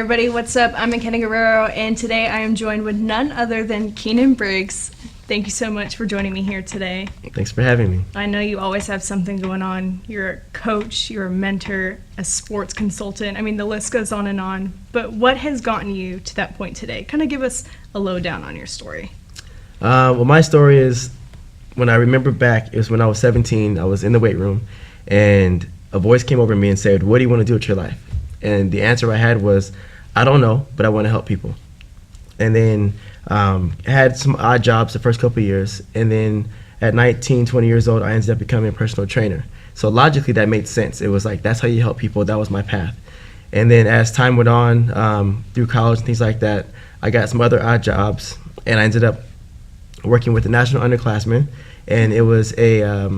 everybody, what's up? I'm Myckena Guerrero, and today I am joined with none other than Keinan Briggs. Thank you so much for joining me here today. Thanks for having me. I know you always have something going on. You're a coach, you're a mentor, a sports consultant. I mean, the list goes on and on. But what has gotten you to that point today? Kind of give us a lowdown on your story. Well, my story is, when I remember back, it was when I was 17. I was in the weight room, and a voice came over me and said, "What do you want to do with your life?" And the answer I had was, "I don't know, but I want to help people." And then I had some odd jobs the first couple of years, and then at 19, 20 years old, I ended up becoming a personal trainer. So logically, that made sense. It was like, that's how you help people. That was my path. And then as time went on, through college and things like that, I got some other odd jobs, and I ended up working with the national underclassmen, and it was a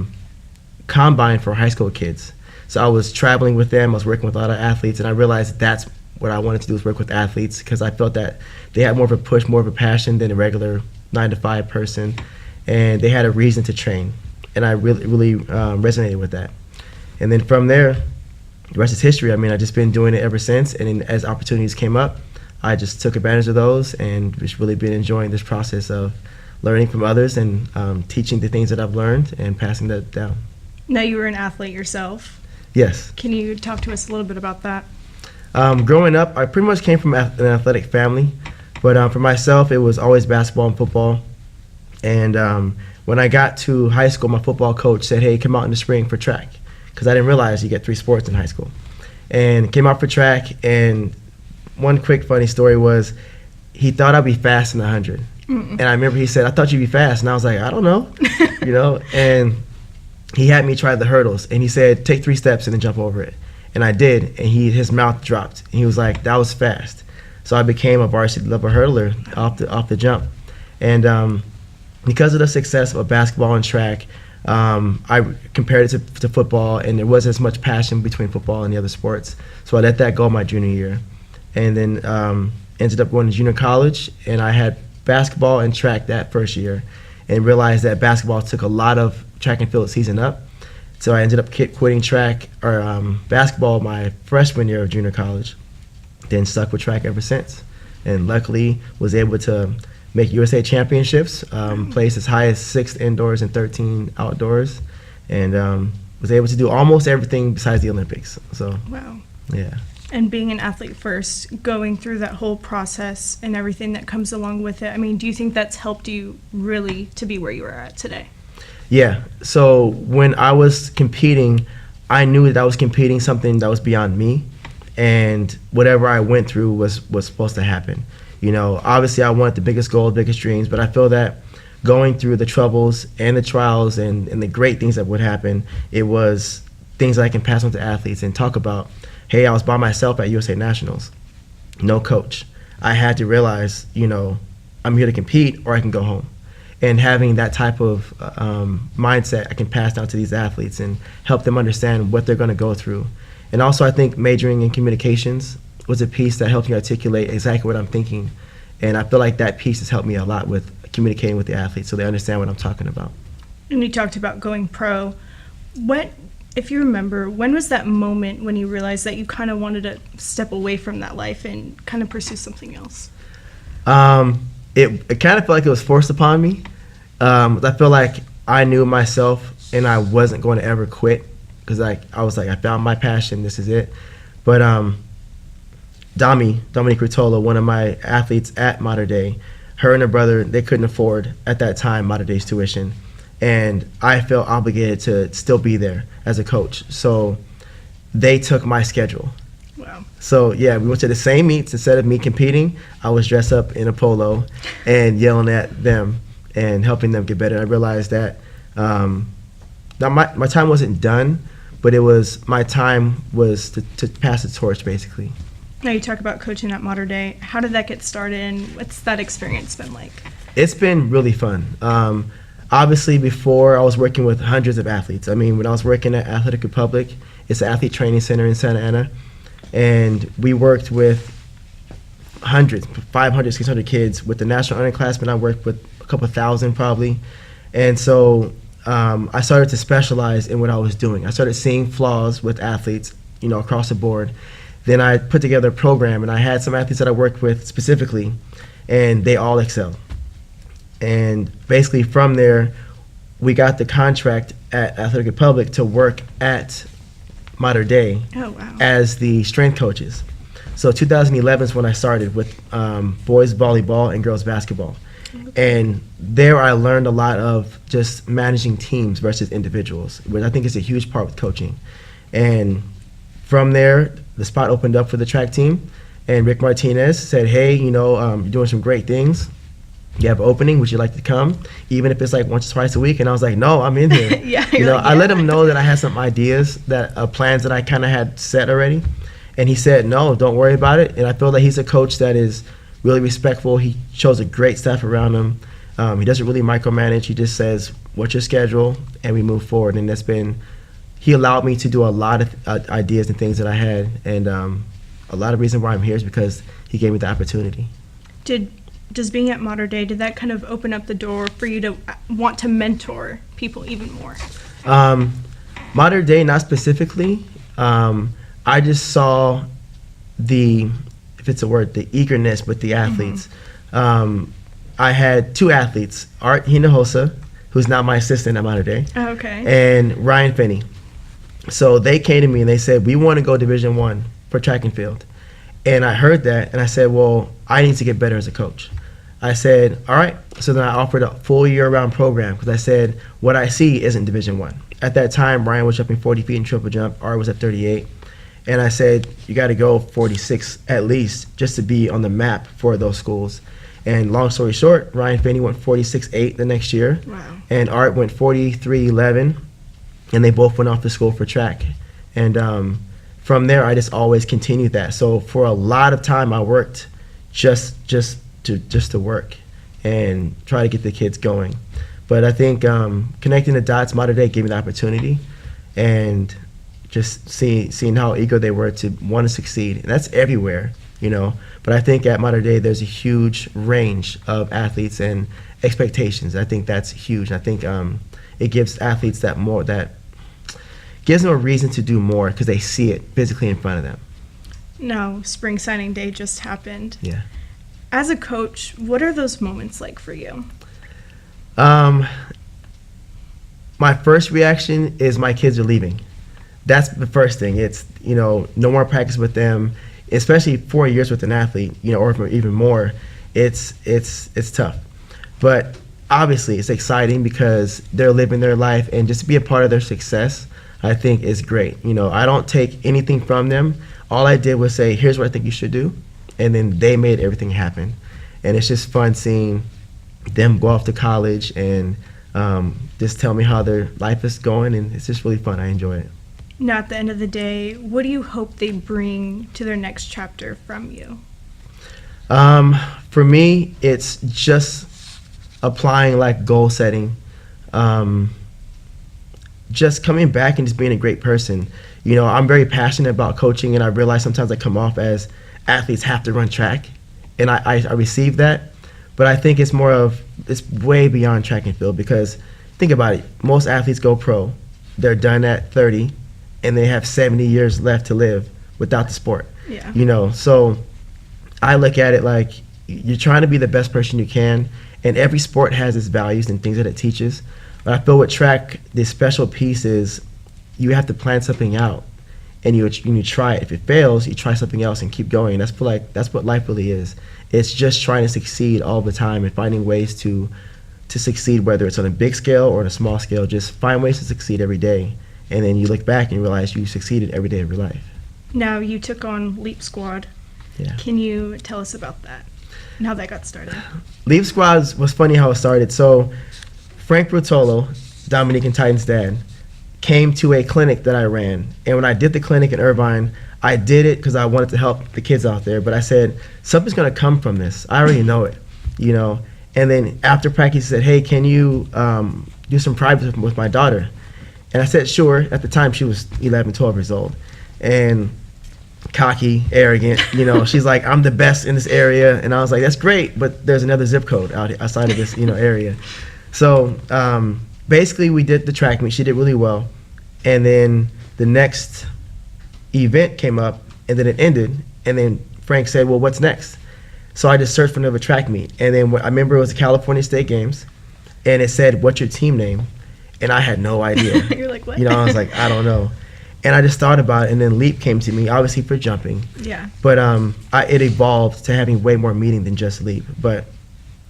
combine for high school kids. So I was traveling with them, I was working with a lot of athletes, and I realized that's what I wanted to do, was work with athletes, because I felt that they had more of a push, more of a passion than a regular 9-to-5 person, and they had a reason to train, and I really resonated with that. And then from there, the rest is history. I mean, I've just been doing it ever since, and then as opportunities came up, I just took advantage of those, and just really been enjoying this process of learning from others and teaching the things that I've learned and passing that down. Now, you were an athlete yourself. Yes. Can you talk to us a little bit about that? Growing up, I pretty much came from an athletic family, but for myself, it was always basketball and football. And when I got to high school, my football coach said, "Hey, come out in the spring for track," because I didn't realize you get 3 sports in high school. And came out for track, and one quick funny story was, he thought I'd be fast in the 100. And I remember he said, "I thought you'd be fast," and I was like, "I don't know," and he had me try the hurdles, and he said, "Take 3 steps and then jump over it." And I did, and his mouth dropped, and he was like, "That was fast." So I became a varsity level hurdler off the jump. And because of the success of basketball and track, I compared it to football, and there wasn't as much passion between football and the other sports. So I let that go my junior year, and then ended up going to junior college, and I had basketball and track that first year, and realized that basketball took a lot of track and field season up. So I ended up quitting track or basketball my freshman year of junior college, then stuck with track ever since. And luckily was able to make USA championships, placed as high as 6th indoors and 13 outdoors, and was able to do almost everything besides the Olympics. So, wow. Yeah. And being an athlete first, going through that whole process and everything that comes along with it, I mean, do you think that's helped you really to be where you are at today? Yeah. So when I was competing, I knew that I was competing something that was beyond me, and whatever I went through was supposed to happen. Obviously I wanted the biggest goals, biggest dreams, but I feel that going through the troubles and the trials and the great things that would happen, it was things that I can pass on to athletes and talk about. Hey, I was by myself at USA Nationals, no coach. I had to realize, I'm here to compete or I can go home. And having that type of mindset I can pass down to these athletes and help them understand what they're going to go through. And also I think majoring in communications was a piece that helped me articulate exactly what I'm thinking. And I feel like that piece has helped me a lot with communicating with the athletes so they understand what I'm talking about. And you talked about going pro. If you remember, when was that moment when you realized that you kind of wanted to step away from that life and kind of pursue something else? It kind of felt like it was forced upon me. I feel like I knew myself and I wasn't going to ever quit, because I was like, I found my passion, this is it. But Dominique Rutola, one of my athletes at Mater Dei, her and her brother, they couldn't afford at that time Mater Dei's tuition, and I felt obligated to still be there as a coach. So they took my schedule. Wow. So yeah, we went to the same meets. Instead of me competing, I was dressed up in a polo and yelling at them and helping them get better. I realized that my time wasn't done, but my time was to pass the torch, basically. Now you talk about coaching at Mater Dei. How did that get started, and what's that experience been like? It's been really fun. Obviously, before I was working with hundreds of athletes. I mean, when I was working at Athletic Republic, it's an athlete training center in Santa Ana, and we worked with hundreds, 500, 600 kids. With the national underclassmen, I worked with a couple thousand probably. And so I started to specialize in what I was doing. I started seeing flaws with athletes, across the board, Then I put together a program, and I had some athletes that I worked with specifically, and they all excelled. And basically from there, we got the contract at Athletic Republic to work at Modern Day Oh, wow. as the strength coaches. So 2011 is when I started with boys volleyball and girls basketball. And there I learned a lot of just managing teams versus individuals, which I think is a huge part with coaching. And from there, the spot opened up for the track team, and Rick Martinez said, hey, you're doing some great things. You have an opening, would you like to come? Even if it's like once or twice a week. And I was like, no, I'm in here. Yeah, I let him know that I had some ideas, plans that I kind of had set already. And he said, no, don't worry about it. And I feel that he's a coach that is really respectful. He shows a great staff around him. He doesn't really micromanage. He just says, what's your schedule? And we move forward. And he allowed me to do a lot of ideas and things that I had. And a lot of reason why I'm here is because he gave me the opportunity. Does being at Modern Day, did that kind of open up the door for you to want to mentor people even more? Modern Day, not specifically. I just saw the eagerness with the athletes. I had two athletes, Art Hinojosa, who's now my assistant at Modern Day, Oh, okay. and Ryan Finney. So they came to me and they said, we want to go Division I for track and field. And I heard that and I said, well, I need to get better as a coach. I said, all right. So then I offered a full year-round program because I said, what I see isn't Division I. At that time, Ryan was jumping 40 feet in triple jump. Art was at 38. And I said, you got to go 46 at least just to be on the map for those schools. And long story short, Ryan Finney went 46.8 the next year. Wow. And Art went 43.11. And they both went off to school for track. And from there, I just always continued that. So for a lot of time, I worked just to work and try to get the kids going. But I think connecting the dots, Modern Day gave me the opportunity, and just seeing how eager they were to want to succeed. And that's everywhere, But I think at Modern Day, there's a huge range of athletes and expectations. I think that's huge. I think it gives athletes that gives them a reason to do more because they see it physically in front of them. No, spring signing day just happened. Yeah. As a coach, what are those moments like for you? My first reaction is my kids are leaving. That's the first thing. It's, no more practice with them, especially 4 years with an athlete, or even more. It's tough. But obviously it's exciting because they're living their life, and just to be a part of their success, I think is great. I don't take anything from them. All I did was say, here's what I think you should do. And then they made everything happen. And it's just fun seeing them go off to college and just tell me how their life is going. And it's just really fun. I enjoy it. Now, at the end of the day, what do you hope they bring to their next chapter from you? For me, it's just applying goal setting. Just coming back and just being a great person. I'm very passionate about coaching, and I realize sometimes I come off as athletes have to run track, and I receive that. But I think it's way beyond track and field, because think about it. Most athletes go pro. They're done at 30, and they have 70 years left to live without the sport. Yeah. So I look at it like you're trying to be the best person you can, and every sport has its values and things that it teaches. But I feel with track, the special piece is you have to plan something out, and you try it. If it fails, you try something else and keep going. That's what life really is. It's just trying to succeed all the time and finding ways to succeed, whether it's on a big scale or on a small scale. Just find ways to succeed every day, and then you look back and realize you succeeded every day of your life. Now, you took on Leap Squad. Yeah. Can you tell us about that and how that got started? Leap Squad was funny how it started. So Frank Rotolo, Dominique and Titan's dad, came to a clinic that I ran. And when I did the clinic in Irvine, I did it because I wanted to help the kids out there. But I said, something's going to come from this. I already know it, And then after practice, he said, hey, can you do some private with my daughter? And I said, sure. At the time, she was 11, 12 years old. And cocky, arrogant, she's like, I'm the best in this area. And I was like, that's great, but there's another zip code outside of this, area. So basically, we did the track meet. She did really well. And then the next event came up, and then it ended. And then Frank said, well, what's next? So I just searched for another track meet. And then I remember it was the California State Games, and it said, what's your team name? And I had no idea. You're like, what? I was like, I don't know. And I just thought about it, and then leap came to me, obviously for jumping. Yeah. But it evolved to having way more meaning than just leap. But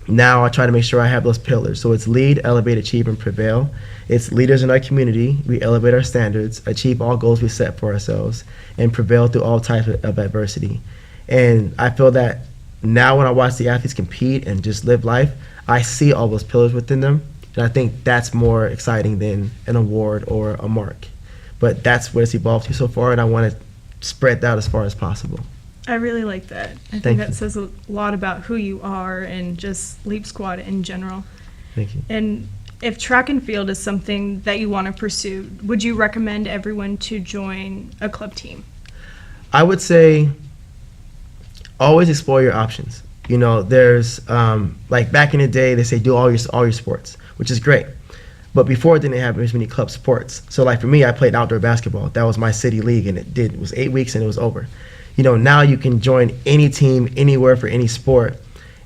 now I try to make sure I have those pillars. So it's lead, elevate, achieve, and prevail. It's leaders in our community. We elevate our standards, achieve all goals we set for ourselves, and prevail through all types of adversity. And I feel that now when I watch the athletes compete and just live life, I see all those pillars within them. And I think that's more exciting than an award or a mark. But that's what it's evolved to so far, and I want to spread that as far as possible. I really like that. I think that says a lot about who you are and just Leap Squad in general. Thank you. And if track and field is something that you want to pursue, would you recommend everyone to join a club team? I would say always explore your options. There's like back in the day, they say do all your sports, which is great. But before, it didn't have as many club sports. So like for me, I played outdoor basketball. That was my city league, and it was 8 weeks and it was over. Now you can join any team anywhere for any sport.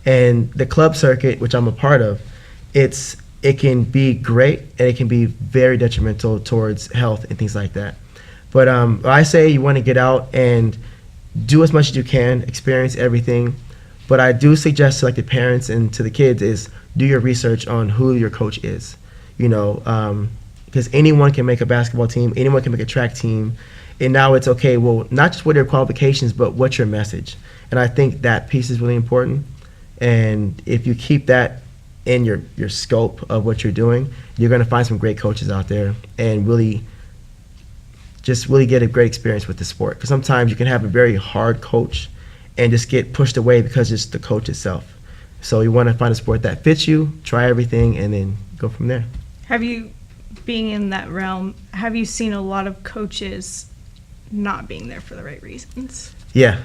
And the club circuit, which I'm a part of, it can be great and it can be very detrimental towards health and things like that. But I say you want to get out and do as much as you can, experience everything. But I do suggest to like the parents and to the kids is do your research on who your coach is. Because anyone can make a basketball team, anyone can make a track team, and now it's okay, well, not just what are your qualifications, but what's your message. And I think that piece is really important, and if you keep that in your scope of what you're doing, you're going to find some great coaches out there and really get a great experience with the sport. Because sometimes you can have a very hard coach and just get pushed away because it's the coach itself. So you want to find a sport that fits you, try everything, and then go from there. Have you, being in that realm, have you seen a lot of coaches not being there for the right reasons? Yeah.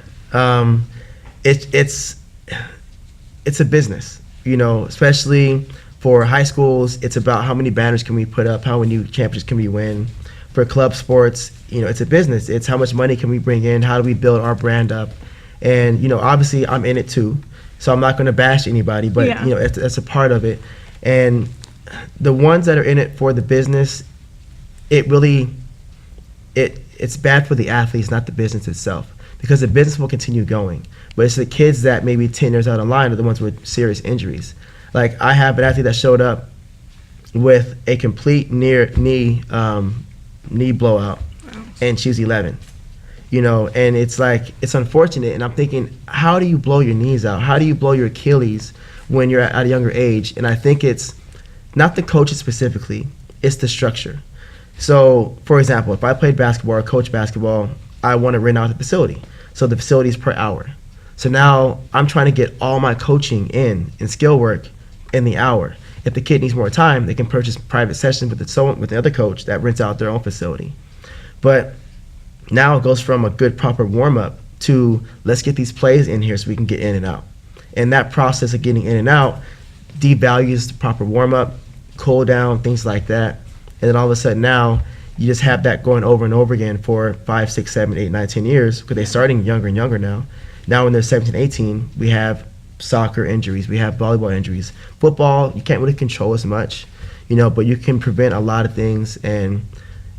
It's a business, especially for high schools. It's about how many banners can we put up, how many championships can we win. For club sports, it's a business. It's how much money can we bring in, how do we build our brand up. And, obviously I'm in it too, so I'm not going to bash anybody, but, Yeah. It's a part of it. And the ones that are in it for the business, it's bad for the athletes, not the business itself, because the business will continue going. But it's the kids that maybe 10 years out of line are the ones with serious injuries. Like I have an athlete that showed up with a complete knee blowout, Wow. and she's 11. And it's like, it's unfortunate. And I'm thinking, how do you blow your knees out? How do you blow your Achilles when you're at a younger age? And I think it's not the coaches specifically, it's the structure. So, for example, if I played basketball or coach basketball, I want to rent out the facility. So the facility is per hour. So now I'm trying to get all my coaching and skill work in the hour. If the kid needs more time, they can purchase private sessions with the other coach that rents out their own facility. But now it goes from a good proper warm-up to let's get these plays in here so we can get in and out. And that process of getting in and out devalues the proper warm-up, cool down, things like that. And then all of a sudden now you just have that going over and over again for 5, 6, 7, 8, 9, 10 years, because they're starting younger and younger now. Now when they're 17, 18, we have soccer injuries, we have volleyball injuries. Football, you can't really control as much, but you can prevent a lot of things, and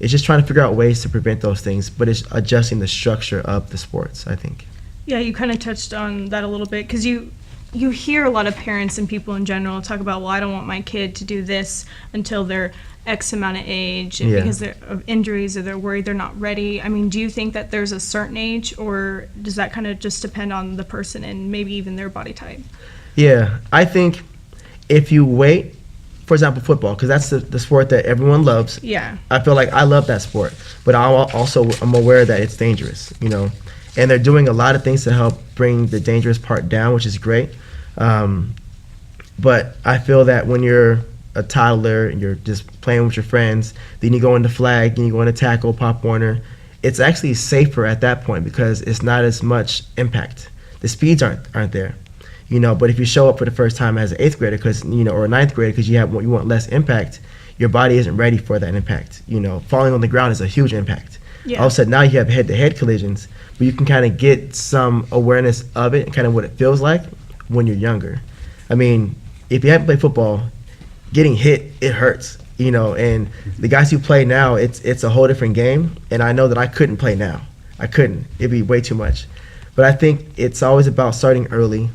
it's just trying to figure out ways to prevent those things, but it's adjusting the structure of the sports, I think. Yeah, you kind of touched on that a little bit, because you hear a lot of parents and people in general talk about, well, I don't want my kid to do this until they're X amount of age, and Yeah. because of injuries or they're worried they're not ready. I mean, do you think that there's a certain age, or does that kind of just depend on the person and maybe even their body type? Yeah, I think if you wait, for example, football, because that's the sport that everyone loves. Yeah. I feel like I love that sport, but I'm aware that it's dangerous, and they're doing a lot of things to help bring the dangerous part down, which is great. But I feel that when you're a toddler and you're just playing with your friends, then you go into flag, and you go into tackle, Pop Warner, it's actually safer at that point because it's not as much impact. The speeds aren't there. But if you show up for the first time as an 8th grader, or a 9th grader, because you want less impact, your body isn't ready for that impact. Falling on the ground is a huge impact. Yeah. All of a sudden now you have head-to-head collisions, but you can kind of get some awareness of it and kind of what it feels like when you're younger. I mean, if you haven't played football, getting hit, it hurts, and the guys who play now, it's a whole different game, and I know that I couldn't play now. I couldn't. It'd be way too much. But I think it's always about starting early,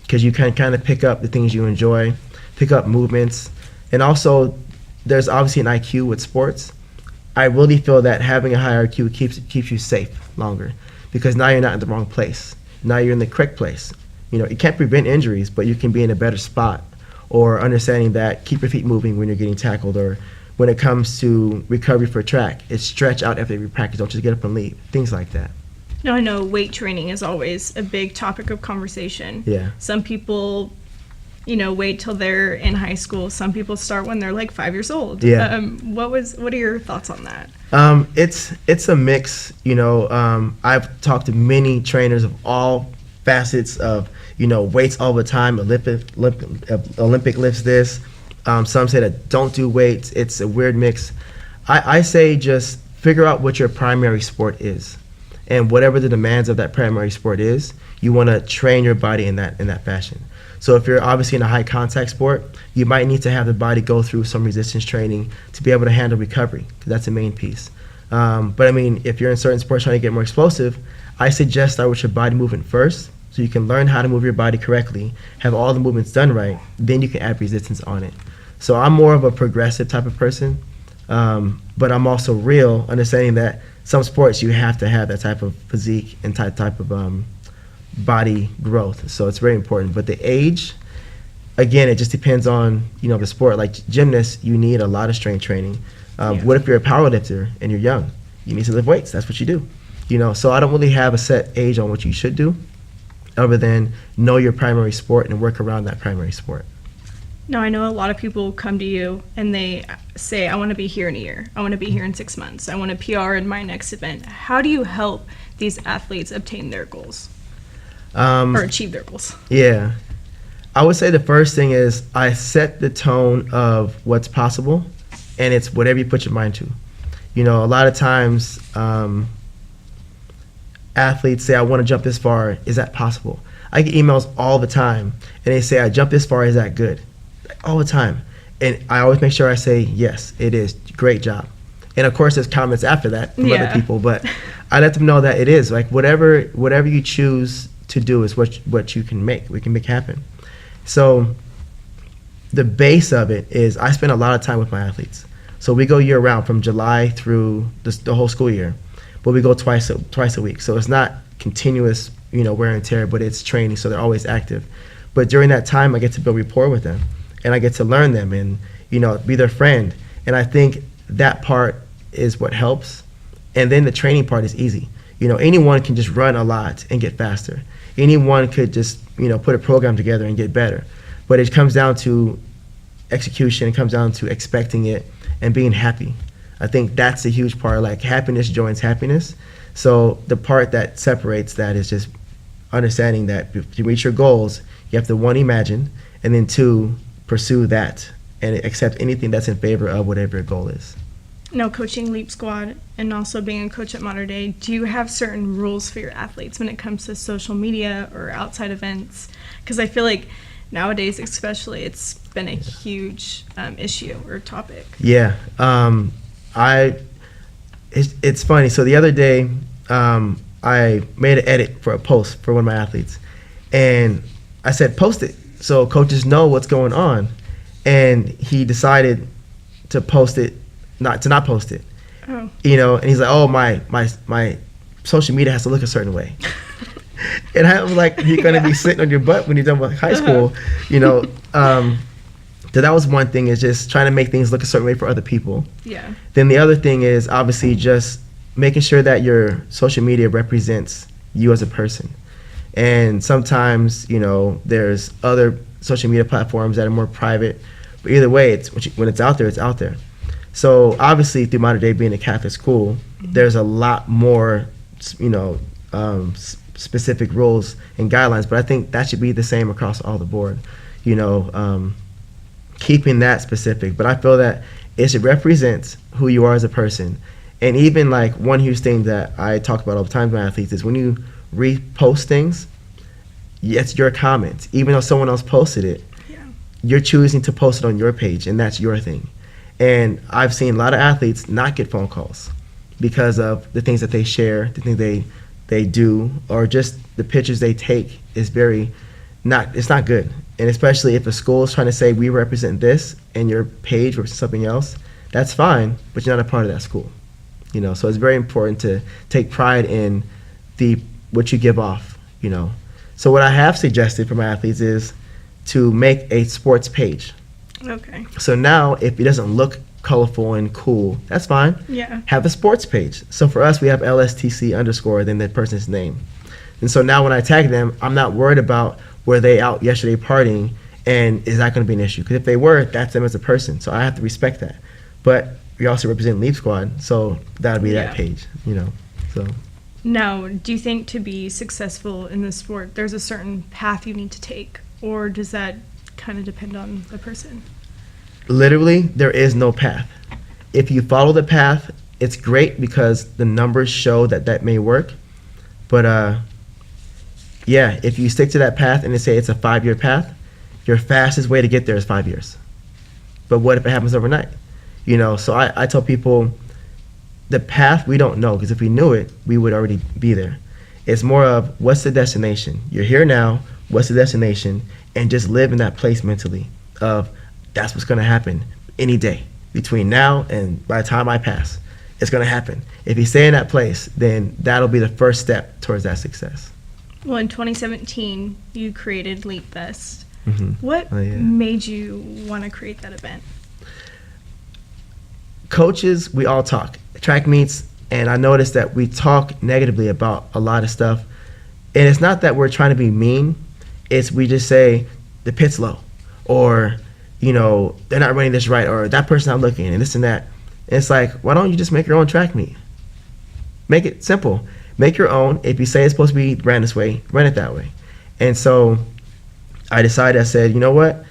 because you can kind of pick up the things you enjoy, pick up movements, and also there's obviously an IQ with sports. I really feel that having a high IQ keeps you safe longer, because now you're not in the wrong place. Now you're in the correct place. You can't prevent injuries, but you can be in a better spot, or understanding that keep your feet moving when you're getting tackled, or when it comes to recovery for track, it's stretch out after every practice. Don't just get up and leave. Things like that. Now, I know weight training is always a big topic of conversation. Yeah. Some people, wait till they're in high school. Some people start when they're like 5 years old. Yeah. What are your thoughts on that? It's a mix. I've talked to many trainers of all facets of, weights all the time. Olympic lifts this. Some say that don't do weights. It's a weird mix. I say just figure out what your primary sport is. And whatever the demands of that primary sport is, you want to train your body in that fashion. So if you're obviously in a high contact sport, you might need to have the body go through some resistance training to be able to handle recovery, because that's the main piece. But I mean, if you're in certain sports trying to get more explosive, I suggest start with your body movement first, so you can learn how to move your body correctly, have all the movements done right, then you can add resistance on it. So I'm more of a progressive type of person, but I'm also real, understanding that some sports you have to have that type of physique and type of body growth. So it's very important. But the age, again, it just depends on the sport. Like gymnasts, you need a lot of strength training. What if you're a powerlifter and you're young? You need to lift weights. That's what you do. So I don't really have a set age on what you should do, other than know your primary sport and work around that primary sport. Now, I know a lot of people come to you and they say, I want to be here in a year. I want to be here in 6 months. I want to PR in my next event. How do you help these athletes obtain their goals or achieve their goals? Yeah. I would say the first thing is I set the tone of what's possible, and it's whatever you put your mind to. A lot of times athletes say, I want to jump this far. Is that possible? I get emails all the time, and they say, I jumped this far. Is that good? All the time. And I always make sure I say, yes, it is. Great job. And of course, there's comments after that from other people, but I let them know that it is. Like whatever you choose to do is what you can make. We can make happen. So the base of it is I spend a lot of time with my athletes. So we go year round from July through the whole school year, but we go twice a week. So it's not continuous, wear and tear, but it's training. So they're always active. But during that time, I get to build rapport with them, and I get to learn them and, be their friend. And I think that part is what helps. And then the training part is easy. Anyone can just run a lot and get faster. Anyone could just, put a program together and get better. But it comes down to execution. It comes down to expecting it and being happy. I think that's a huge part. Like happiness joins happiness. So the part that separates that is just understanding that to reach your goals, you have to, one, imagine, and then two, pursue that and accept anything that's in favor of whatever your goal is. Now, coaching Leap Squad and also being a coach at Mater Dei, do you have certain rules for your athletes when it comes to social media or outside events? Because I feel like nowadays, especially, it's been a huge issue or topic. Yeah. It's funny. So the other day, I made an edit for a post for one of my athletes, and I said, post it so coaches know what's going on. And he decided to post it, not post it. Oh. And he's like, oh, my social media has to look a certain way. And I was like, you're going to be sitting on your butt when you're done with high school, So that was one thing, is just trying to make things look a certain way for other people. Yeah. Then the other thing is obviously just making sure that your social media represents you as a person. And sometimes, there's other social media platforms that are more private. But either way, when it's out there, it's out there. So obviously, through Mater Dei being a Catholic school, there's a lot more, specific rules and guidelines. But I think that should be the same across all the board. Keeping that specific. But I feel that it should represent who you are as a person. And even like one huge thing that I talk about all the time with my athletes is when you repost things, it's your comment. Even though someone else posted it, you're choosing to post it on your page, and that's your thing. And I've seen a lot of athletes not get phone calls because of the things that they share, the things they do, or just the pictures they take is it's not good. And especially if a school is trying to say we represent this and your page represents something else, that's fine, but you're not a part of that school. So it's very important to take pride in what you give off. So what I have suggested for my athletes is to make a sports page. Okay. So now, if it doesn't look colorful and cool, that's fine. Yeah. Have a sports page. So for us, we have LSTC_, then the person's name. And so now when I tag them, I'm not worried about were they out yesterday partying and is that going to be an issue? Because if they were, that's them as a person. So I have to respect that. But we also represent Leap Squad, so that'll be that page, So. Now, do you think to be successful in this sport, there's a certain path you need to take, or does that kind of depend on the person? Literally, there is no path. If you follow the path, it's great because the numbers show that may work. But if you stick to that path and they say it's a 5-year path, your fastest way to get there is 5 years. But what if it happens overnight? So I tell people the path we don't know, because if we knew it, we would already be there. It's more of what's the destination? You're here now, what's the destination? And just live in that place mentally of that's what's going to happen any day between now and by the time I pass. It's going to happen. If you stay in that place, then that'll be the first step towards that success. Well, in 2017, you created Leap Fest. Mm-hmm. What made you want to create that event? Coaches, we all talk. Track meets, and I noticed that we talk negatively about a lot of stuff. And it's not that we're trying to be mean. It's we just say the pit's low, or they're not running this right, or that person's not looking, and this and that. And it's like, why don't you just make your own track meet? Make it simple. Make your own. If you say it's supposed to be ran this way, run it that way. And so I decided, I said, you know what?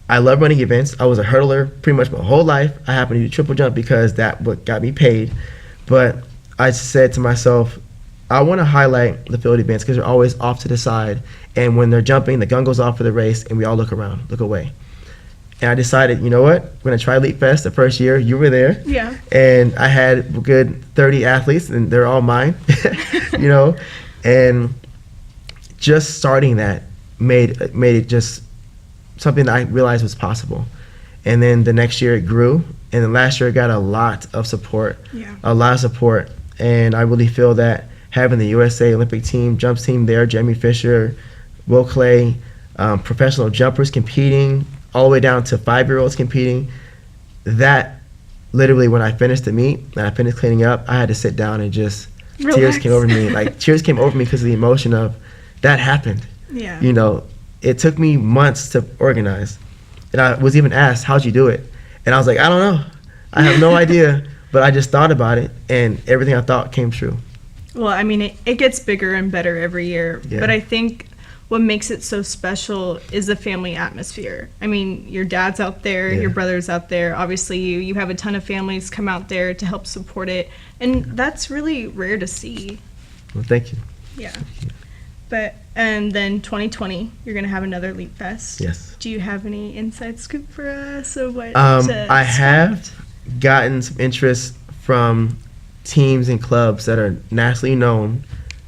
I love running events. I was a hurdler pretty much my whole life. I happened to do triple jump because that what got me paid. But I said to myself, I want to highlight the field events because they're always off to the side. And when they're jumping, the gun goes off for the race, and we all look around, look away. And I decided, you know what? We're going to try Leap Fest the first year. You were there. Yeah. And I had a good 30 athletes, and they're all mine, And just starting that made it just something that I realized was possible. And then the next year it grew, and then last year it got a lot of support. And I really feel that having the USA Olympic team, jumps team there, Jeremy Fisher, Will Clay, professional jumpers competing, all the way down to 5-year-olds competing, that literally when I finished the meet and I finished cleaning up, I had to sit down and just relax. Tears came over me. Tears came over me because of the emotion of that happened. Yeah. It took me months to organize. And I was even asked, how'd you do it? And I was like, I don't know. I have no idea. But I just thought about it, and everything I thought came true. Well, I mean, it gets bigger and better every year. Yeah. But I think what makes it so special is the family atmosphere. I mean, your dad's out there, your brother's out there. Obviously, you have a ton of families come out there to help support it. And that's really rare to see. Well, thank you. Yeah. And then 2020, you're going to have another Leap Fest. Yes. Do you have any inside scoop for us of what I have gotten some interest from teams and clubs that are nationally known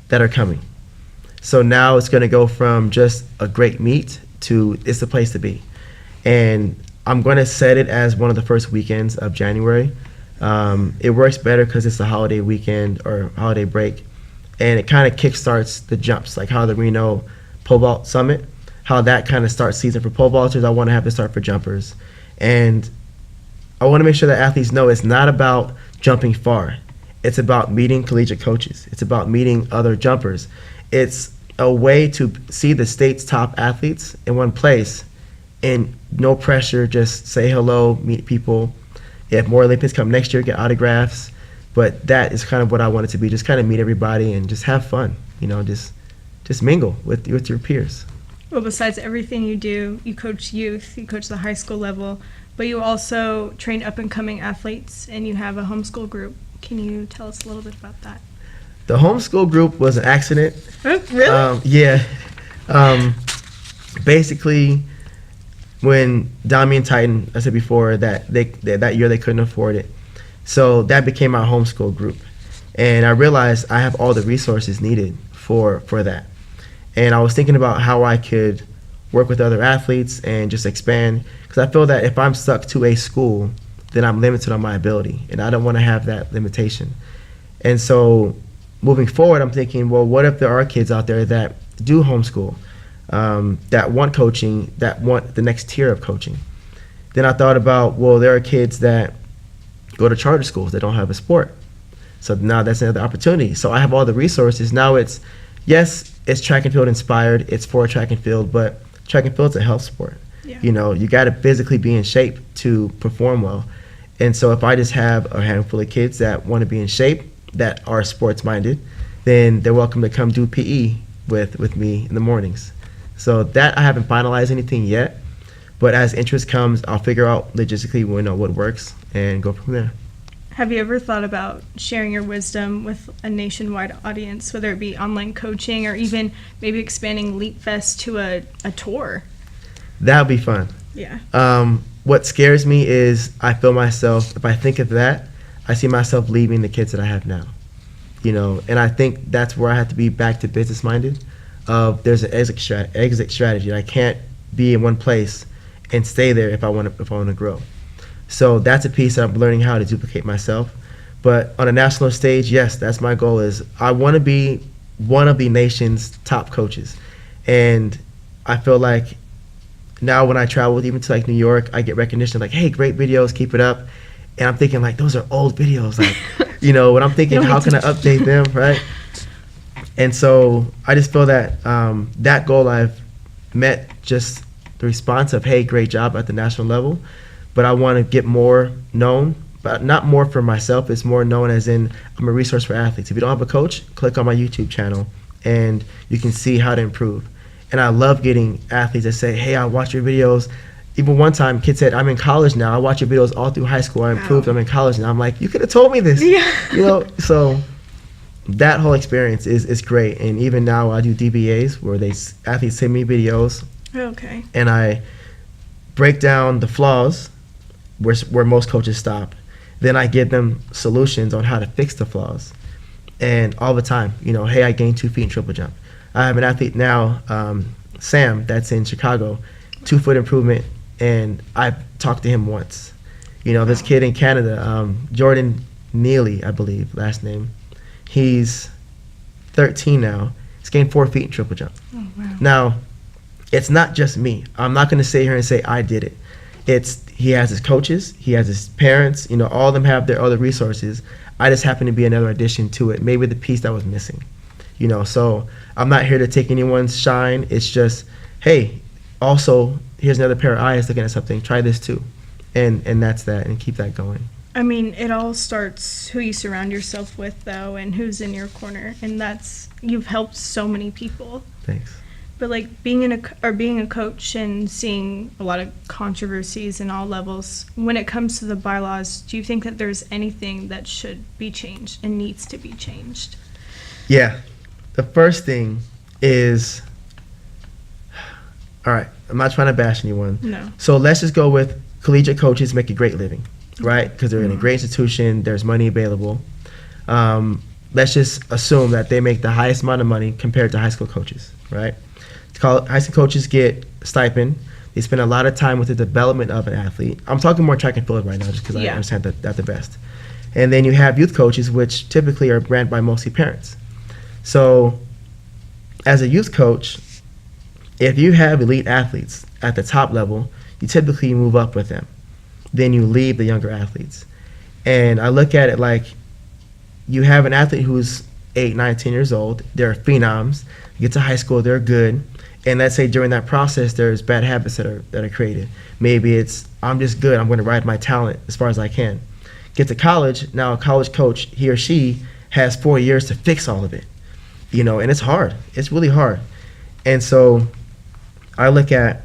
that are coming. So now it's going to go from just a great meet to it's the place to be. And I'm going to set it as one of the first weekends of January. It works better because it's a holiday weekend or holiday break. And it kind of kickstarts the jumps, like how the Reno Pole Vault Summit, how that kind of starts season for pole vaulters. I want to have it start for jumpers. And I want to make sure that athletes know it's not about jumping far. It's about meeting collegiate coaches. It's about meeting other jumpers. It's a way to see the state's top athletes in one place and no pressure, just say hello, meet people. If more Olympians come next year, get autographs. But that is kind of what I want it to be, just kind of meet everybody and just have fun, just mingle with your peers. Well, besides everything you do, you coach youth, you coach the high school level, but you also train up-and-coming athletes, and you have a homeschool group. Can you tell us a little bit about that? The homeschool group was an accident. Really? Yeah. Basically, when Dami and Titan, I said before that that year they couldn't afford it, so that became our homeschool group, and I realized I have all the resources needed for that, and I was thinking about how I could work with other athletes and just expand, because I feel that if I'm stuck to a school, then I'm limited on my ability, and I don't want to have that limitation. And so moving forward, I'm thinking, well, what if there are kids out there that do homeschool, that want coaching, that want the next tier of coaching? Then I thought about, well, there are kids that go to charter schools that don't have a sport. So now that's another opportunity. So I have all the resources. Now it's track and field inspired. It's for track and field, but track and field's a health sport. Yeah. You know, you got to physically be in shape to perform well. And so if I just have a handful of kids that want to be in shape, that are sports minded, then they're welcome to come do PE with me in the mornings. So that I haven't finalized anything yet, but as interest comes, I'll figure out logistically what works and go from there. Have you ever thought about sharing your wisdom with a nationwide audience, whether it be online coaching or even maybe expanding Leap Fest to a tour? That would be fun. Yeah. What scares me is I feel myself, if I think of that, I see myself leaving the kids that I have now. You know, and I think that's where I have to be back to business minded. There's an exit strategy. I can't be in one place and stay there if I want to grow. So that's a piece that I'm learning how to duplicate myself. But on a national stage, yes, that's my goal. Is I want to be one of the nation's top coaches, and I feel like now when I travel even to like New York, I get recognition like, hey, great videos, keep it up. And I'm thinking like, those are old videos, like, you know, when I'm thinking how can I update them, right? And so I just feel that that goal I've met, just the response of, hey, great job at the national level. But I want to get more known, but not more for myself. It's more known as in I'm a resource for athletes. If you don't have a coach, click on my YouTube channel and you can see how to improve. And I love getting athletes that say, hey, I watch your videos. Even one time, kid said, I'm in college now. I watch your videos all through high school. I improved. Wow. I'm in college now. I'm like, you could have told me this. Yeah. You know, so that whole experience is great. And even now I do DBAs where athletes send me videos. Okay. And I break down the flaws where most coaches stop. Then I give them solutions on how to fix the flaws. And all the time, you know, hey, I gained 2 feet in triple jump. I have an athlete now, Sam, that's in Chicago, 2-foot improvement, and I've talked to him once. You know, this kid in Canada, Jordan Neely, I believe, last name, he's 13 now. He's gained 4 feet in triple jump. Oh, wow. Now, it's not just me. I'm not going to sit here and say I did it. He has his coaches, he has his parents, you know, all of them have their other resources. I just happen to be another addition to it, maybe the piece that was missing. You know, so I'm not here to take anyone's shine. It's just, hey, also, here's another pair of eyes looking at something. Try this too. And that's that, and keep that going. I mean, it all starts who you surround yourself with, though, and who's in your corner. And you've helped so many people. Thanks. But like being a coach and seeing a lot of controversies in all levels, when it comes to the bylaws, do you think that there's anything that should be changed and needs to be changed? Yeah. The first thing is, all right, I'm not trying to bash anyone. No. So let's just go with collegiate coaches make a great living, right? Because they're in a great institution, there's money available. Let's just assume that they make the highest amount of money compared to high school coaches, right? High school coaches get stipend. They spend a lot of time with the development of an athlete. I'm talking more track and field right now just because I understand that the best. And then you have youth coaches, which typically are ran by mostly parents. So as a youth coach, if you have elite athletes at the top level, you typically move up with them. Then you leave the younger athletes. And I look at it like you have an athlete who's 8, 9, 10 years old. They're phenoms. You get to high school, they're good. And let's say during that process, there's bad habits that are created. Maybe it's, I'm just good. I'm going to ride my talent as far as I can. Get to college. Now a college coach, he or she, has 4 years to fix all of it. You know, and it's hard. It's really hard. And so I look at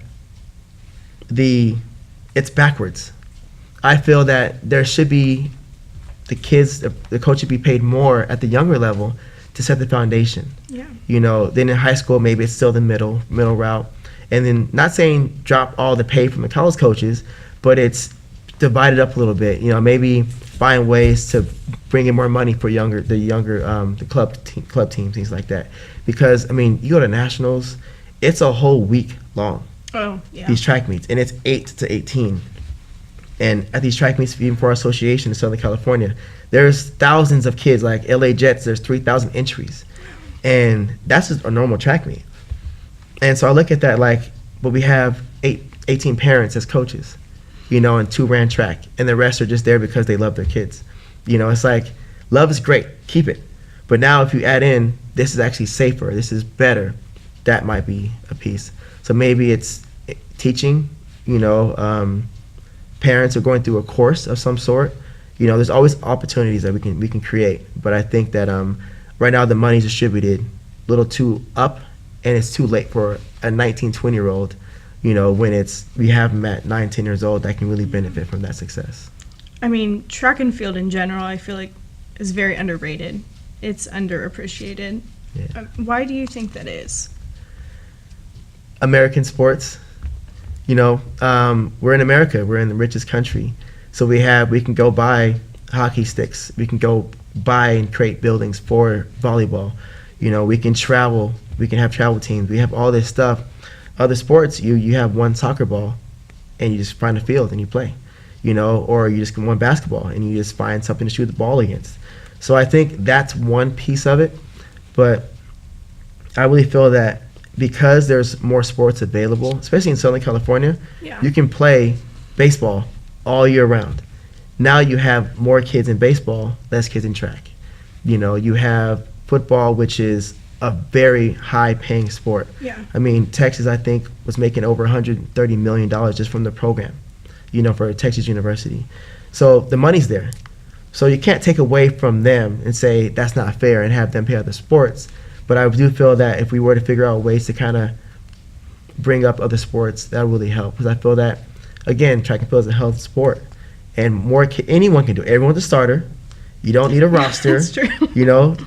it's backwards. I feel that there should be the kids, the coach should be paid more at the younger level to set the foundation. Yeah. Then in high school, maybe it's still the middle route. And then not saying drop all the pay from the college coaches, but it's divided up a little bit. Maybe find ways to bring in more money for the club teams, things like that. Because, you go to nationals, it's a whole week long. Oh, yeah. These track meets, and it's 8 to 18. And at these track meets, even for our association in Southern California, there's thousands of kids. Like LA Jets, there's 3,000 entries. And that's just a normal track meet. And so I look at that but we have 18 parents as coaches, and 2 ran track. And the rest are just there because they love their kids. It's like, love is great, keep it. But now if you add in, this is actually safer, this is better, that might be a piece. So maybe it's teaching, parents are going through a course of some sort. There's always opportunities that we can create. But I think that right now the money's distributed a little too up, and it's too late for a 19, 20-year-old, when we have them at 9, 10 years old that can really benefit from that success. Track and field in general, I feel like is very underrated. It's underappreciated. Yeah. Why do you think that is? American sports, we're in America, we're in the richest country. So we can go buy hockey sticks, we can go buy and create buildings for volleyball. We can travel, we can have travel teams, we have all this stuff. Other sports, you have one soccer ball and you just find a field and you play, or you just get one basketball and you just find something to shoot the ball against. So I think that's one piece of it, but I really feel that because there's more sports available, especially in Southern California, Yeah. you can play baseball all year round. Now you have more kids in baseball, less kids in track. You have football, which is a very high-paying sport. Yeah. Texas, I think, was making over $130 million just from the program, for Texas University. So the money's there. So you can't take away from them and say that's not fair and have them pay other sports. But I do feel that if we were to figure out ways to kind of bring up other sports, that would really help. Because I feel that, again, track and field is a health sport. And anyone can do it. Everyone's a starter. You don't need a roster. That's true.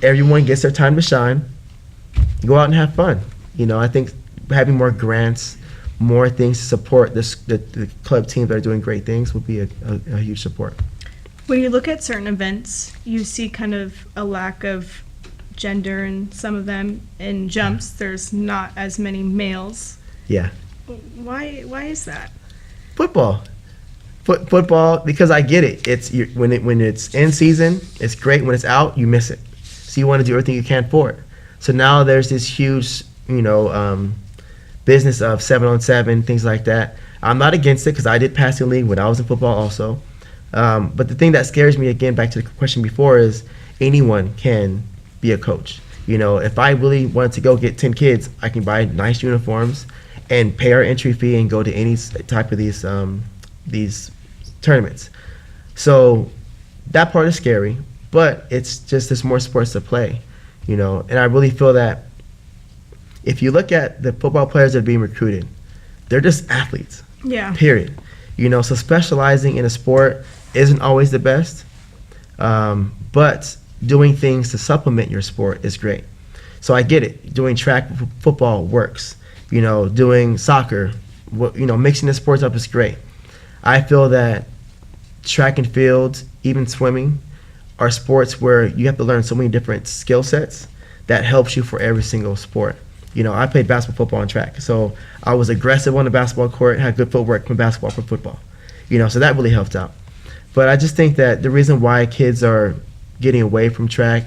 Everyone gets their time to shine. Go out and have fun. I think having more grants, more things to support the club teams that are doing great things would be a huge support. When you look at certain events, you see kind of a lack of gender in some of them. In jumps, there's not as many males. Yeah. Why is that? Football, because I get it. When it's in season, it's great. When it's out, you miss it. So you want to do everything you can for it. So now there's this huge, business of 7-on-7, things like that. I'm not against it because I did passing league when I was in football also. But the thing that scares me, again, back to the question before, is anyone can be a coach. If I really wanted to go get 10 kids, I can buy nice uniforms and pay our entry fee and go to any type of these tournaments. So that part is scary, but it's just there's more sports to play, And I really feel that if you look at the football players that are being recruited, they're just athletes. Yeah. Period. So specializing in a sport isn't always the best, but doing things to supplement your sport is great. So I get it. Doing track football works. Doing soccer, mixing the sports up is great. I feel that track and field, even swimming, are sports where you have to learn so many different skill sets that helps you for every single sport. I played basketball, football, and track. So I was aggressive on the basketball court, had good footwork from basketball for football. So that really helped out. But I just think that the reason why kids are getting away from track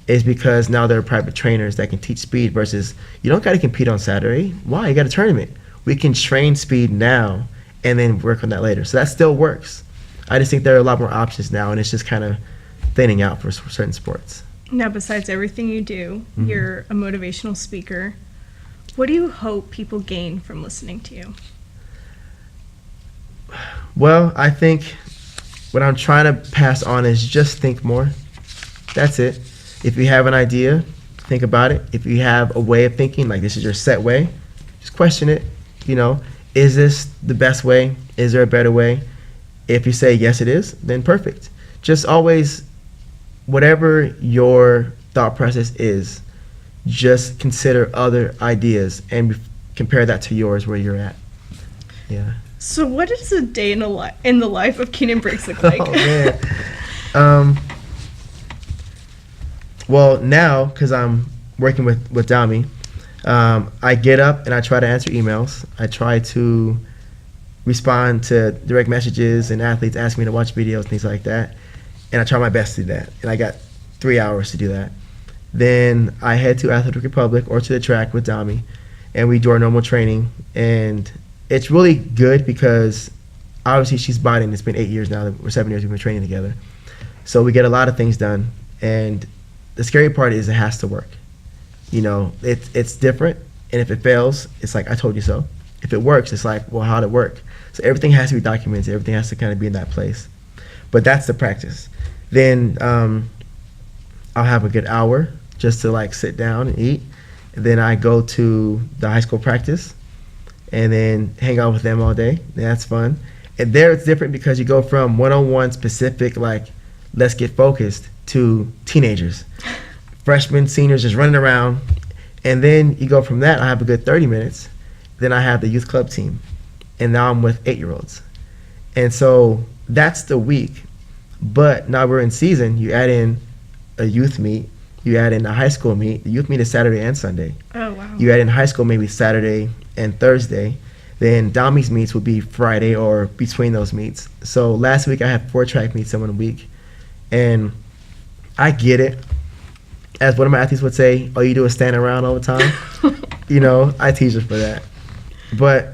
is because now there are private trainers that can teach speed versus you don't got to compete on Saturday. Why? You got a tournament. We can train speed now and then work on that later. So that still works. I just think there are a lot more options now, and it's just kind of thinning out for certain sports. Now, besides everything you do, Mm-hmm. you're a motivational speaker. What do you hope people gain from listening to you? Well, I think what I'm trying to pass on is just think more. That's it. If you have an idea, think about it. If you have a way of thinking, like this is your set way, just question it. Is this the best way? Is there a better way? If you say yes it is, then perfect. Just always whatever your thought process is, just consider other ideas and compare that to yours where you're at. Yeah. So what does a day in the life of Keinan Briggs look like? Oh, man. Well, now, because I'm working with Dami, I get up and I try to answer emails. I try to respond to direct messages and athletes ask me to watch videos, things like that. And I try my best to do that. And I got 3 hours to do that. Then I head to Athletic Republic or to the track with Dami, and we do our normal training. And it's really good because obviously she's bonding. It's been 8 years now. We're 7 years we've been training together. So we get a lot of things done. And the scary part is it has to work. You know, it's different. And if it fails, it's like, I told you so. If it works, it's like, well, how'd it work? So everything has to be documented. Everything has to kind of be in that place. But that's the practice. Then I'll have a good hour just to like sit down and eat. And then I go to the high school practice and then hang out with them all day. That's fun. And there it's different because you go from one-on-one specific, like, let's get focused, to teenagers. Freshmen, seniors just running around. And then you go from that, I have a good 30 minutes. Then I have the youth club team. And now I'm with 8-year-olds. And so that's the week. But now we're in season. You add in a youth meet. You add in a high school meet. The youth meet is Saturday and Sunday. Oh, wow. You add in high school maybe Saturday and Thursday. Then Dami's meets would be Friday or between those meets. So last week I had 4 track meets in 1 week. And I get it. As one of my athletes would say, all you do is stand around all the time. You know, I tease her for that. But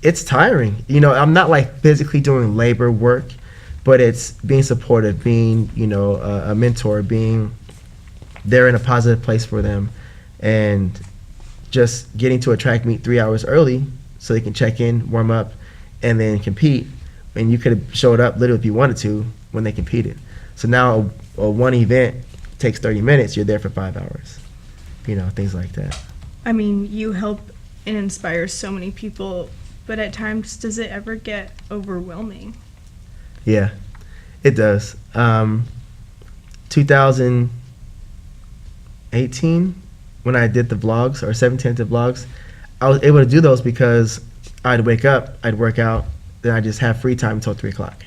it's tiring. You know, I'm not like physically doing labor work, but it's being supportive, being, you know, a mentor, being there in a positive place for them, and just getting to a track meet 3 hours early so they can check in, warm up, and then compete. And you could have showed up literally if you wanted to when they competed. So now a one event takes 30 minutes, you're there for 5 hours. You know, things like that. I mean, you help and inspire so many people, but at times, does it ever get overwhelming? Yeah, it does. 2018, when I did the vlogs, or 17 the vlogs, I was able to do those because I'd wake up, I'd work out, then I'd just have free time until 3 o'clock.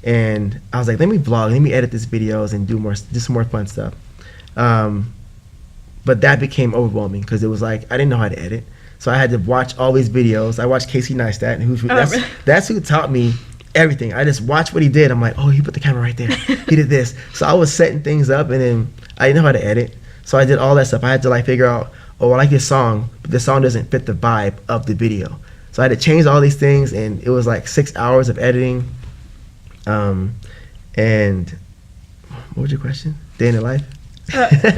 And I was like, let me vlog, let me edit these videos and do some more fun stuff. But that became overwhelming because it was like, I didn't know how to edit. So I had to watch all these videos. I watched Casey Neistat, and that's who taught me everything. I just watched what he did. I'm like, oh, he put the camera right there. He did this. So I was setting things up, and then I didn't know how to edit. So I did all that stuff. I had to like figure out, oh, I like this song, but this song doesn't fit the vibe of the video. So I had to change all these things, and it was like 6 hours of editing. And what was your question? Day in the life?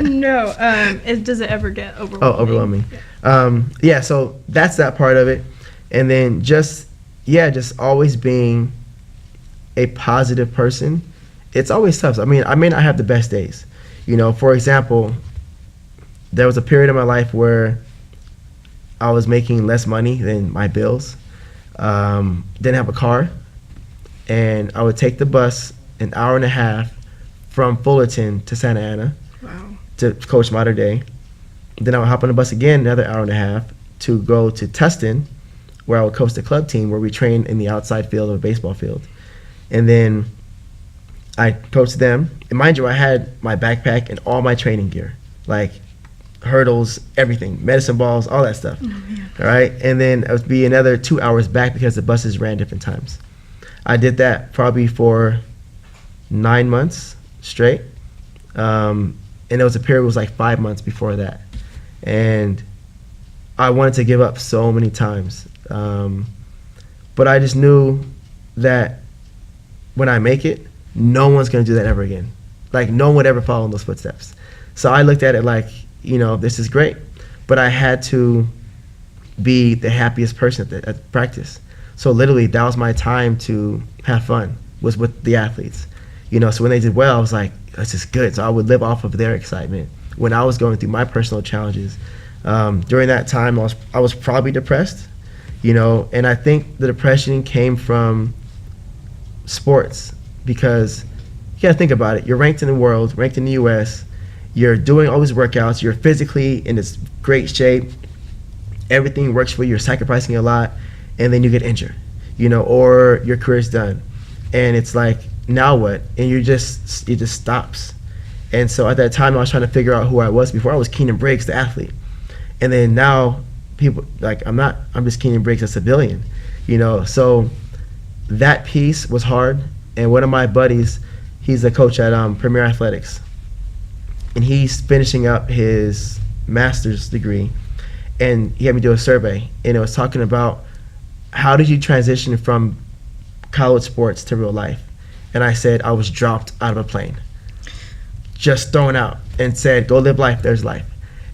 No. Does it ever get overwhelming? Oh, overwhelming. Yeah, so that's that part of it. And then just always being a positive person. It's always tough. I mean, I may not have the best days. You know, for example, there was a period in my life where I was making less money than my bills. Didn't have a car. And I would take the bus an hour and a half from Fullerton to Santa Ana. Wow. To coach Mater Dei. Then I would hop on the bus again another hour and a half to go to Tustin, where I would coach the club team, where we train in the outside field of a baseball field. And then I coached them. And mind you, I had my backpack and all my training gear, like hurdles, everything, medicine balls, all that stuff. Oh, yeah. All right. And then it would be another 2 hours back because the buses ran different times. I did that probably for 9 months straight. And there was a period, it was like 5 months before that. And I wanted to give up so many times. But I just knew that when I make it, no one's going to do that ever again. Like, no one would ever follow in those footsteps. So I looked at it like, you know, this is great. But I had to be the happiest person at practice. So literally, that was my time to have fun, was with the athletes. You know, so when they did well, I was like, this is good. So I would live off of their excitement. When I was going through my personal challenges, during that time, I was probably depressed, you know, and I think the depression came from sports because you gotta think about it. You're ranked in the world, ranked in the U.S. You're doing all these workouts. You're physically in this great shape. Everything works for you. You're sacrificing a lot, and then you get injured, or your career's done, and it's like, now what? And it just stops. And so at that time, I was trying to figure out who I was. Before, I was Keinan Briggs, the athlete, and then now people like I'm just Keinan Briggs, a civilian, So that piece was hard. And one of my buddies, he's a coach at Premier Athletics, and he's finishing up his master's degree, and he had me do a survey, and it was talking about how did you transition from college sports to real life. And I said I was dropped out of a plane, just thrown out, and said, go live life, there's life.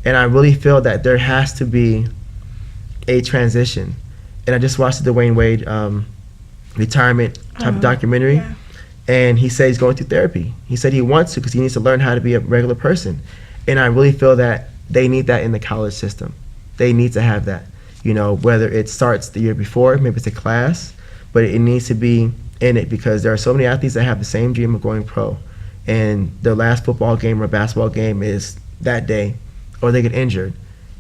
And I really feel that there has to be a transition. And I just watched the Dwayne Wade retirement type of documentary, yeah. And he said he's going through therapy. He said he wants to because he needs to learn how to be a regular person. And I really feel that they need that in the college system. They need to have that, whether it starts the year before, maybe it's a class, but it needs to be in it, because there are so many athletes that have the same dream of going pro, and their last football game or basketball game is that day, or they get injured.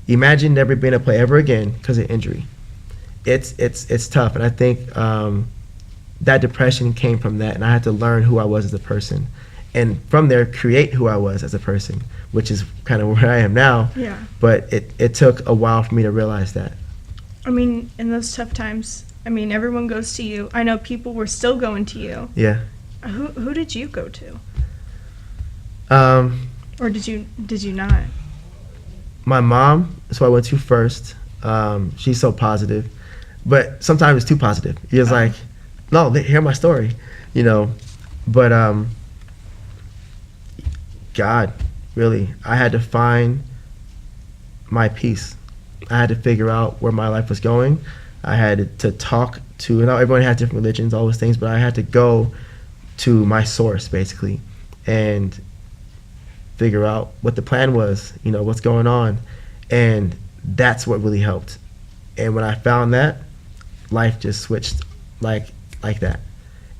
Imagine never being able to play ever again because of injury. It's tough, and I think that depression came from that, and I had to learn who I was as a person, and from there create who I was as a person, which is kind of where I am now. Yeah. But it took a while for me to realize that. I mean, in those tough times, everyone goes to you. I know people were still going to you. Yeah. Who did you go to? Or did you not? My mom is who I went to first. She's so positive, but sometimes it's too positive. You're just like, no, hear my story, But God, really, I had to find my peace. I had to figure out where my life was going. I had to talk to, everyone has different religions, all those things, but I had to go to my source, basically, and figure out what the plan was, what's going on. And that's what really helped. And when I found that, life just switched like that.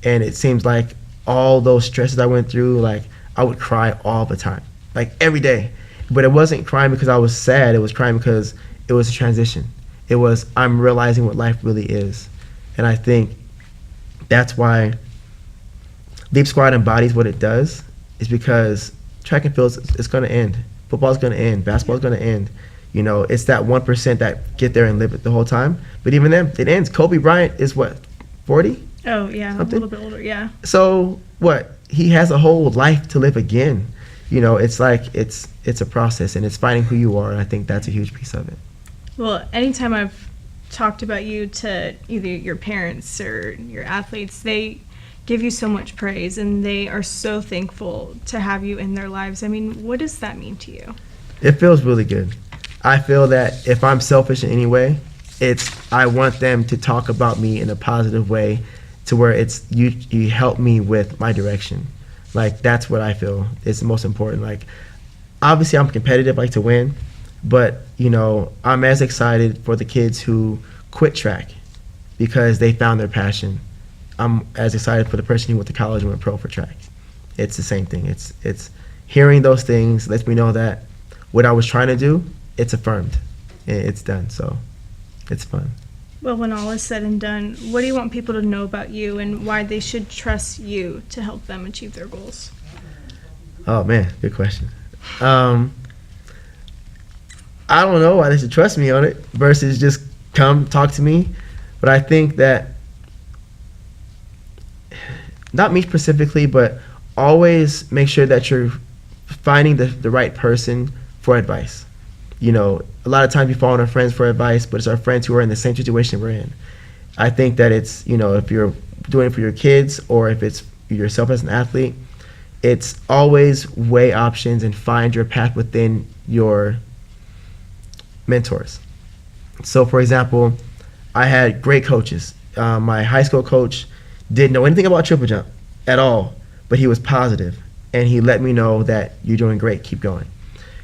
And it seems like all those stresses I went through, I would cry all the time, every day. But it wasn't crying because I was sad. It was crying because it was a transition. It was, I'm realizing what life really is. And I think that's why Leap Squad embodies what it does, is because track and field is going to end. Football is going to end. Basketball is going to end. It's that 1% that get there and live it the whole time. But even then, it ends. Kobe Bryant is what, 40? Oh, yeah, something? A little bit older, yeah. So what? He has a whole life to live again. It's like it's a process, and it's finding who you are. And I think that's a huge piece of it. Well, anytime I've talked about you to either your parents or your athletes, they give you so much praise, and they are so thankful to have you in their lives. What does that mean to you? It feels really good. I feel that if I'm selfish in any way, I want them to talk about me in a positive way, to where it's you help me with my direction. That's what I feel is the most important. Obviously I'm competitive, like to win, but I'm as excited for the kids who quit track because they found their passion. I'm as excited for the person who went to college and went pro for track. It's the same thing. It's hearing those things lets me know that what I was trying to do, it's affirmed. It's done. So it's fun. Well, when all is said and done, what do you want people to know about you and why they should trust you to help them achieve their goals? Oh man, good question. I don't know why they should trust me on it versus just come talk to me. But I think that, not me specifically, but always make sure that you're finding the right person for advice. A lot of times we fall on our friends for advice, but it's our friends who are in the same situation we're in. I think that it's, if you're doing it for your kids or if it's yourself as an athlete, it's always weigh options and find your path within your mentors. So, for example, I had great coaches. My high school coach didn't know anything about triple jump at all, but he was positive, and he let me know that you're doing great, keep going.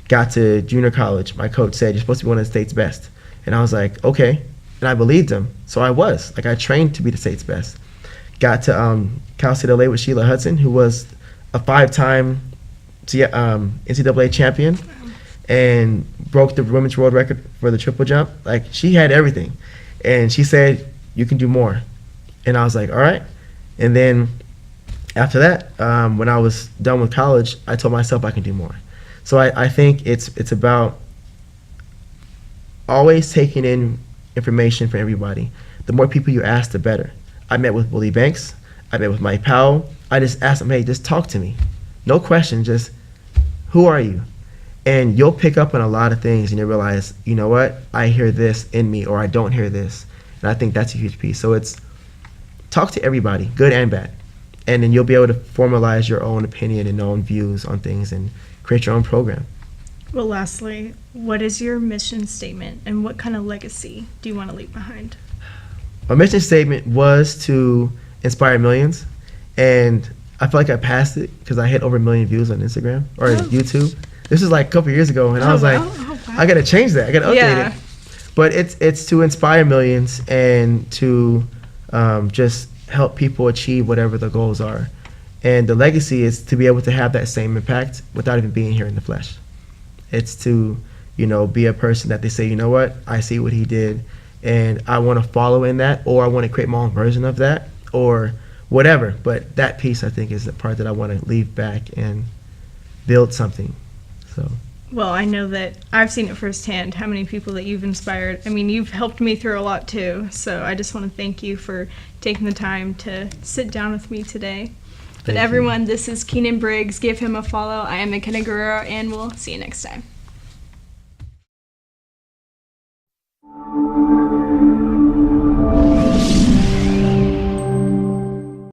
Got to junior college, my coach said, you're supposed to be one of the state's best. And I was like, okay. And I believed him, so I was. I trained to be the state's best. Got to Cal State LA with Sheila Hudson, who was a 5-time NCAA champion and broke the women's world record for the triple jump. Like, she had everything. And she said, you can do more. And I was like, all right. And then after that, when I was done with college, I told myself I can do more. So I think it's about always taking in information from everybody. The more people you ask, the better. I met with Willie Banks. I met with Mike Powell. I just asked him, hey, just talk to me. No question, just who are you? And you'll pick up on a lot of things and you'll realize, you know what, I hear this in me or I don't hear this. And I think that's a huge piece. So it's talk to everybody, good and bad. And then you'll be able to formalize your own opinion and own views on things and create your own program. Well, lastly, what is your mission statement and what kind of legacy do you want to leave behind? My mission statement was to inspire millions. And I feel like I passed it because I hit over 1 million views on Instagram or YouTube. This was like a couple years ago, and I was like, I gotta change that. I gotta update it. But it's to inspire millions and to just help people achieve whatever the goals are. And the legacy is to be able to have that same impact without even being here in the flesh. It's to, be a person that they say, you know what, I see what he did, and I want to follow in that, or I want to create my own version of that, or whatever. But that piece, I think, is the part that I want to leave back and build something. So. Well, I know that I've seen it firsthand, how many people that you've inspired. I mean, you've helped me through a lot too. So I just want to thank you for taking the time to sit down with me today. But everyone, this is Keinan Briggs. Give him a follow. I am Myckena Guerrero, and we'll see you next time.